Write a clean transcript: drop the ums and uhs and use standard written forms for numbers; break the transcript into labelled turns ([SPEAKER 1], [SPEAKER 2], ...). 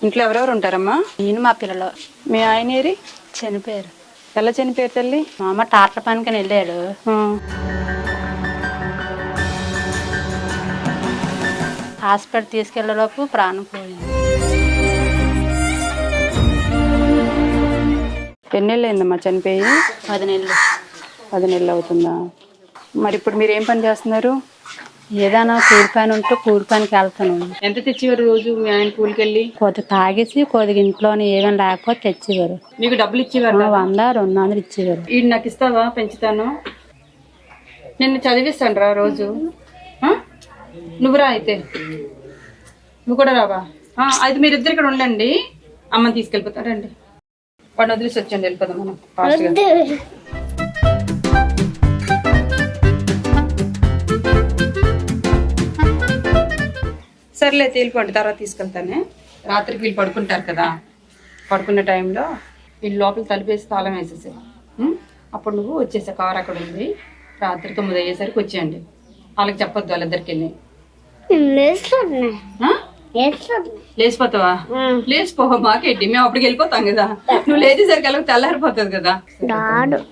[SPEAKER 1] ఇంట్లో ఎవరెవరు ఉంటారమ్మా?
[SPEAKER 2] నేను మా పిల్లలు.
[SPEAKER 1] మీ ఆయన ఏరి?
[SPEAKER 2] చనిపోయారు.
[SPEAKER 1] ఎలా చనిపోయారు తల్లి?
[SPEAKER 2] మా అమ్మ టాటర్ పనికి వెళ్ళాడు. హాస్పిటల్ తీసుకెళ్లేలోపు ప్రాణం పోయింది.
[SPEAKER 1] ఎన్ని నెలలు అయిందమ్మా చనిపోయి?
[SPEAKER 2] 10 నెలలు.
[SPEAKER 1] 10 నెలలు అవుతుందా? మరి ఇప్పుడు మీరు ఏం పని చేస్తున్నారు?
[SPEAKER 2] ఏదైనా కూలి పని ఉంటే కూలి పనికి వెళ్తాను.
[SPEAKER 1] ఎంత తెచ్చేవారు రోజు మీ ఆయన కూలికి వెళ్ళి?
[SPEAKER 2] కొద్దిగా తాగేసి కొద్దిగా ఇంట్లోనే ఏమైనా లేకపోతే తెచ్చేవారు.
[SPEAKER 1] నీకు డబ్బులు ఇచ్చేవారు?
[SPEAKER 2] 100, 200 ఇచ్చేవారు.
[SPEAKER 1] వీడు నాకు ఇస్తావా? పెంచుతాను. నిన్ను చదివిస్తాను రా రోజు. నువ్వు రా అయితే. నువ్వు కూడా రావా? అయితే మీరిద్దరు ఇక్కడ ఉండండి, అమ్మని తీసుకెళ్ళిపోతారండి. వాడిని వదిలేసి వచ్చండి, వెళ్ళిపోదాం మనం ఫాస్ట్గా. సర్లే తేలిపోండి, తర్వాత తీసుకెళ్తానే. రాత్రికి వీళ్ళు పడుకుంటారు కదా, పడుకున్న టైంలో వీళ్ళు లోపల తలుపేసి తాళం వేసేసారు. అప్పుడు నువ్వు వచ్చేసా, కారు అక్కడ ఉంది, రాత్రి 9 అయ్యేసరికి వచ్చేయండి. వాళ్ళకి చెప్పొద్దు, వాళ్ళిద్దరికి వెళ్ళి. లేచిపోతావా? లేచిపోవా, మాకేంటి, మేము అప్పటికి వెళ్ళిపోతాం కదా. నువ్వు లేచేసరికి వెళ్ళక తెల్లారిపోతుంది కదా.